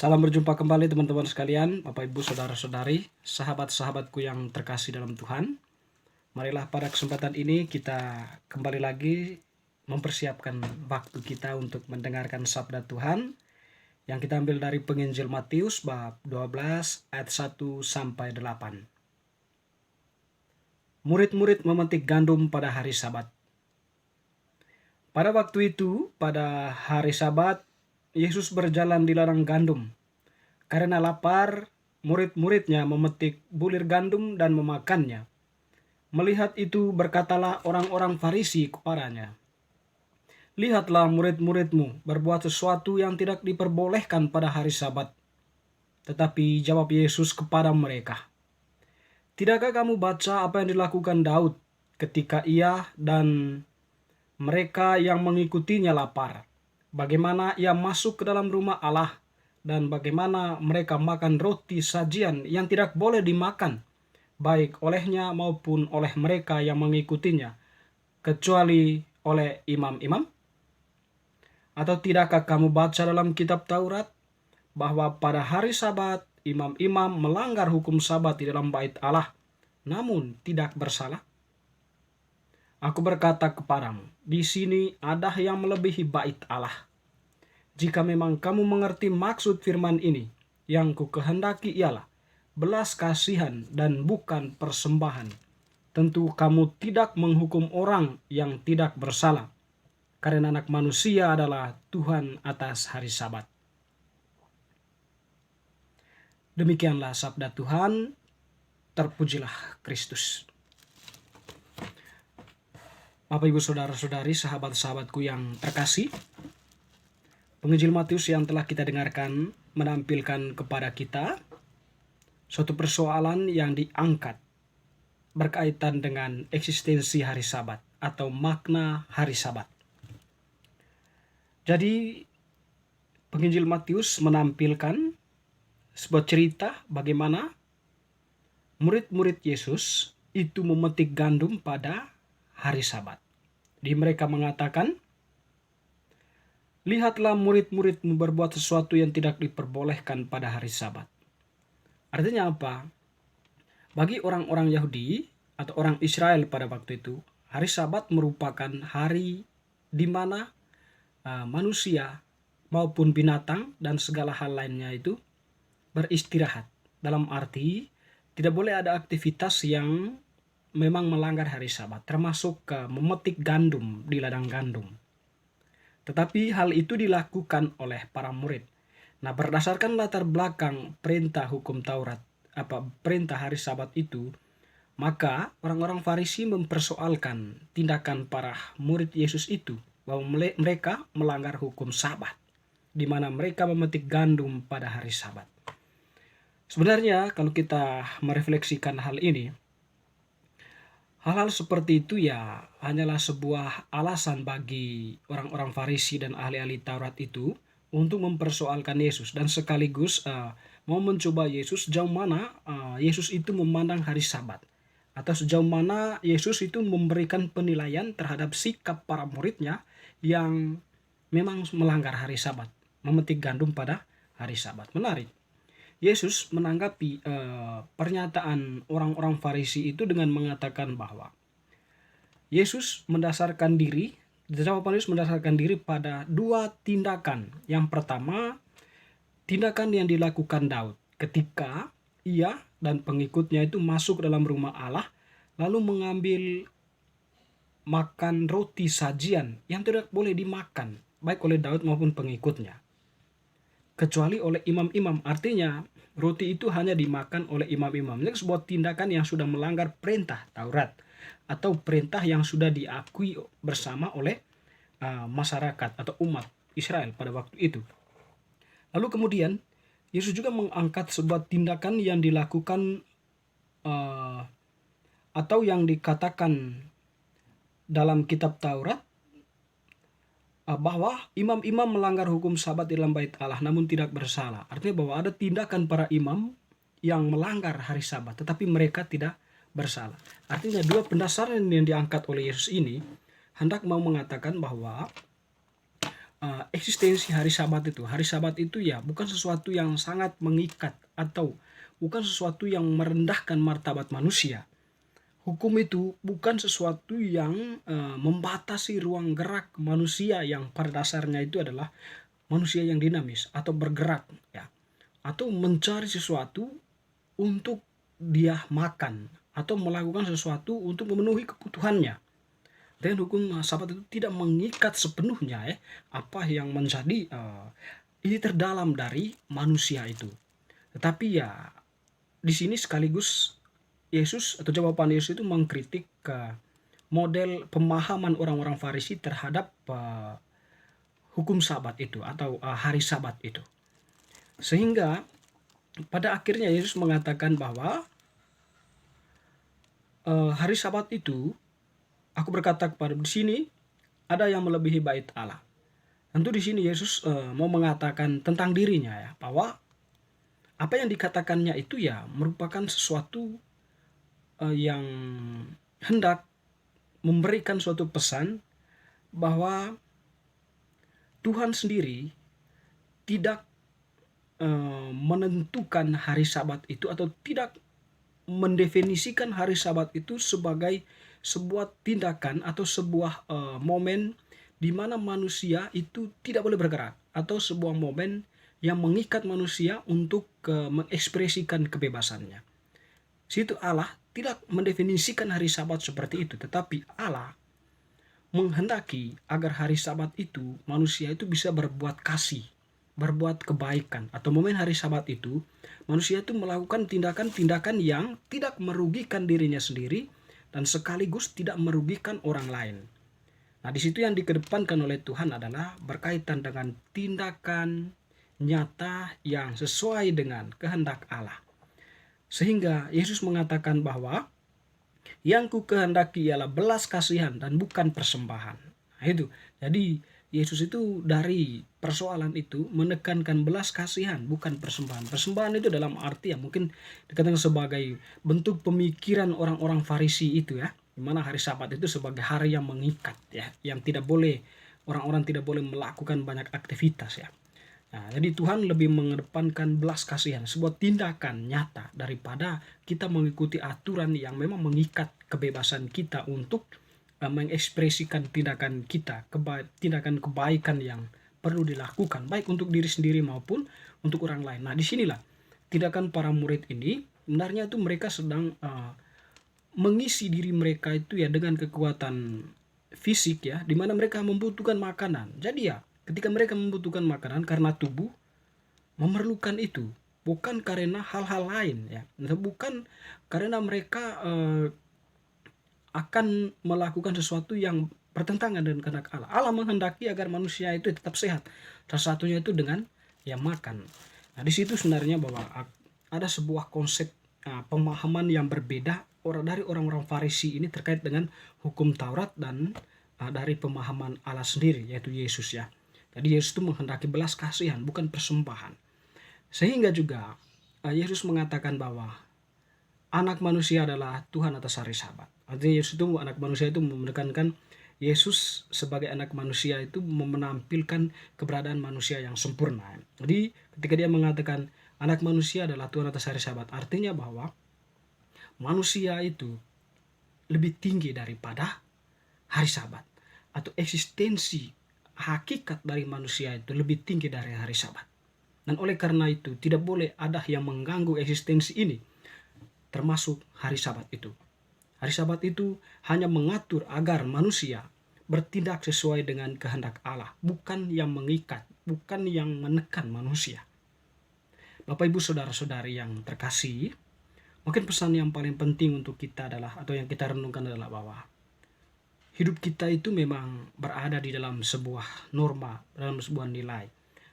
Salam berjumpa kembali teman-teman sekalian, Bapak Ibu Saudara-saudari, sahabat-sahabatku yang terkasih dalam Tuhan. Marilah pada kesempatan ini kita kembali lagi mempersiapkan waktu kita untuk mendengarkan sabda Tuhan yang kita ambil dari Penginjil Matius bab 12 ayat 1 sampai 8. Murid-murid memetik gandum pada hari Sabat. Pada waktu itu, pada hari Sabat, Yesus berjalan di ladang gandum. Karena lapar, murid-muridnya memetik bulir gandum dan memakannya. Melihat itu, berkatalah orang-orang Farisi kepadanya, "Lihatlah murid-muridmu berbuat sesuatu yang tidak diperbolehkan pada hari Sabat." Tetapi jawab Yesus kepada mereka, "Tidakkah kamu baca apa yang dilakukan Daud ketika ia dan mereka yang mengikutinya lapar? Bagaimana ia masuk ke dalam rumah Allah dan bagaimana mereka makan roti sajian yang tidak boleh dimakan, baik olehnya maupun oleh mereka yang mengikutinya, kecuali oleh imam-imam? Atau tidakkah kamu baca dalam kitab Taurat bahwa pada hari Sabat imam-imam melanggar hukum Sabat di dalam bait Allah, namun tidak bersalah? Aku berkata kepadamu, di sini ada yang melebihi bait Allah. Jika memang kamu mengerti maksud firman ini, yang kukehendaki ialah belas kasihan dan bukan persembahan, tentu kamu tidak menghukum orang yang tidak bersalah, karena Anak Manusia adalah Tuhan atas hari Sabat." Demikianlah sabda Tuhan, terpujilah Kristus. Bapak Ibu Saudara-saudari, sahabat-sahabatku yang terkasih, Penginjil Matius yang telah kita dengarkan menampilkan kepada kita suatu persoalan yang diangkat berkaitan dengan eksistensi hari Sabat atau makna hari Sabat. Jadi Penginjil Matius menampilkan sebuah cerita bagaimana murid-murid Yesus itu memetik gandum pada hari Sabat. Di mereka mengatakan, "Lihatlah murid-muridmu berbuat sesuatu yang tidak diperbolehkan pada hari Sabat." Artinya apa? Bagi orang-orang Yahudi atau orang Israel pada waktu itu, hari Sabat merupakan hari di mana manusia maupun binatang dan segala hal lainnya itu beristirahat. Dalam arti tidak boleh ada aktivitas yang memang melanggar hari Sabat, termasuk memetik gandum di ladang gandum. Tetapi hal itu dilakukan oleh para murid. Nah, berdasarkan latar belakang perintah hukum Taurat, perintah hari Sabat itu, maka orang-orang Farisi mempersoalkan tindakan para murid Yesus itu, bahwa mereka melanggar hukum Sabat, di mana mereka memetik gandum pada hari Sabat. Sebenarnya kalau kita merefleksikan hal ini, hal-hal seperti itu ya hanyalah sebuah alasan bagi orang-orang Farisi dan ahli-ahli Taurat itu untuk mempersoalkan Yesus dan sekaligus mau mencoba Yesus sejauh mana Yesus itu memandang hari Sabat, atau sejauh mana Yesus itu memberikan penilaian terhadap sikap para muridnya yang memang melanggar hari Sabat, memetik gandum pada hari Sabat. Menarik. Yesus menanggapi pernyataan orang-orang Farisi itu dengan mengatakan bahwa Yesus mendasarkan diri, jawaban Yesus mendasarkan diri pada dua tindakan. Yang pertama, tindakan yang dilakukan Daud ketika ia dan pengikutnya itu masuk dalam rumah Allah, lalu mengambil makan roti sajian yang tidak boleh dimakan, baik oleh Daud maupun pengikutnya, kecuali oleh imam-imam. Artinya roti itu hanya dimakan oleh imam-imam. Ini sebuah tindakan yang sudah melanggar perintah Taurat atau perintah yang sudah diakui bersama oleh masyarakat atau umat Israel pada waktu itu. Lalu kemudian Yesus juga mengangkat sebuah tindakan yang dilakukan atau yang dikatakan dalam kitab Taurat bahwa imam-imam melanggar hukum Sabat di dalam bait Allah namun tidak bersalah. Artinya bahwa ada tindakan para imam yang melanggar hari Sabat tetapi mereka tidak bersalah. Artinya dua pendasaran yang diangkat oleh Yesus ini hendak mau mengatakan bahwa eksistensi hari Sabat itu. Hari Sabat itu ya bukan sesuatu yang sangat mengikat atau bukan sesuatu yang merendahkan martabat manusia. Hukum itu bukan sesuatu yang membatasi ruang gerak manusia yang pada dasarnya itu adalah manusia yang dinamis atau bergerak ya, atau mencari sesuatu untuk dia makan atau melakukan sesuatu untuk memenuhi kebutuhannya. Dan hukum Sabat itu tidak mengikat sepenuhnya ya apa yang menjadi ini terdalam dari manusia itu. Tetapi ya di sini sekaligus Yesus atau jawaban Yesus itu mengkritik ke model pemahaman orang-orang Farisi terhadap hukum Sabat itu atau hari Sabat itu. Sehingga pada akhirnya Yesus mengatakan bahwa hari Sabat itu, aku berkata kepada di sini ada yang melebihi bait Allah. Tentu di sini Yesus mau mengatakan tentang dirinya ya, bahwa apa yang dikatakannya itu ya merupakan sesuatu yang hendak memberikan suatu pesan bahwa Tuhan sendiri tidak menentukan hari Sabat itu atau tidak mendefinisikan hari Sabat itu sebagai sebuah tindakan atau sebuah momen di mana manusia itu tidak boleh bergerak atau sebuah momen yang mengikat manusia untuk mengekspresikan kebebasannya. Situ Allah tidak mendefinisikan hari Sabat seperti itu, tetapi Allah menghendaki agar hari Sabat itu manusia itu bisa berbuat kasih, berbuat kebaikan, atau momen hari Sabat itu manusia itu melakukan tindakan-tindakan yang tidak merugikan dirinya sendiri dan sekaligus tidak merugikan orang lain. Nah, di situ yang dikedepankan oleh Tuhan adalah berkaitan dengan tindakan nyata yang sesuai dengan kehendak Allah. Sehingga Yesus mengatakan bahwa yang ku kehendaki ialah belas kasihan dan bukan persembahan. Nah, itu. Jadi Yesus itu dari persoalan itu menekankan belas kasihan bukan persembahan. Persembahan itu dalam arti ya mungkin dikatakan sebagai bentuk pemikiran orang-orang Farisi itu ya, di mana hari Sabat itu sebagai hari yang mengikat ya, yang tidak boleh orang-orang tidak boleh melakukan banyak aktivitas ya. Nah, jadi Tuhan lebih mengedepankan belas kasihan, sebuah tindakan nyata daripada kita mengikuti aturan yang memang mengikat kebebasan kita untuk mengekspresikan tindakan kita, tindakan kebaikan yang perlu dilakukan baik untuk diri sendiri maupun untuk orang lain. Nah, disinilah tindakan para murid ini sebenarnya itu mereka sedang mengisi diri mereka itu ya dengan kekuatan fisik ya, di mana mereka membutuhkan makanan. Jadi ya, ketika mereka membutuhkan makanan karena tubuh memerlukan itu, bukan karena hal-hal lain ya, bukan karena mereka akan melakukan sesuatu yang bertentangan dengan kehendak Allah. Allah menghendaki agar manusia itu tetap sehat. Salah satunya itu dengan ya makan. Nah, di situ sebenarnya bahwa ada sebuah konsep pemahaman yang berbeda dari orang-orang Farisi ini terkait dengan hukum Taurat dan dari pemahaman Allah sendiri yaitu Yesus ya. Jadi Yesus itu menghendaki belas kasihan bukan persembahan. Sehingga juga Yesus mengatakan bahwa anak manusia adalah Tuhan atas hari Sabat. Artinya Yesus itu anak manusia itu menekankan Yesus sebagai anak manusia itu menampilkan keberadaan manusia yang sempurna. Jadi ketika dia mengatakan anak manusia adalah Tuhan atas hari Sabat, artinya bahwa manusia itu lebih tinggi daripada hari Sabat. Atau eksistensi hakikat dari manusia itu lebih tinggi dari hari Sabat. Dan oleh karena itu tidak boleh ada yang mengganggu eksistensi ini, termasuk hari Sabat itu. Hari Sabat itu hanya mengatur agar manusia bertindak sesuai dengan kehendak Allah, bukan yang mengikat, bukan yang menekan manusia. Bapak Ibu saudara-saudari yang terkasih, mungkin pesan yang paling penting untuk kita adalah, atau yang kita renungkan adalah bahwa hidup kita itu memang berada di dalam sebuah norma, dalam sebuah nilai.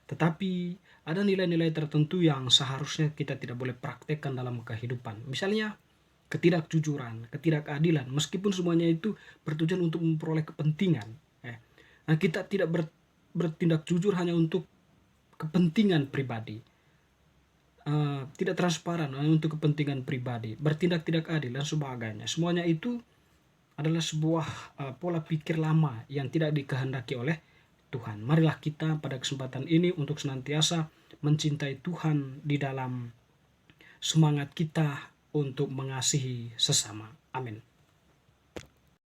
Tetapi ada nilai-nilai tertentu yang seharusnya kita tidak boleh praktekkan dalam kehidupan. Misalnya ketidakjujuran, ketidakadilan, meskipun semuanya itu bertujuan untuk memperoleh kepentingan. Nah, kita tidak bertindak jujur hanya untuk kepentingan pribadi. Tidak transparan hanya untuk kepentingan pribadi, bertindak tidak adil dan sebagainya. Semuanya itu adalah sebuah pola pikir lama yang tidak dikehendaki oleh Tuhan. Marilah kita pada kesempatan ini untuk senantiasa mencintai Tuhan di dalam semangat kita untuk mengasihi sesama. Amin.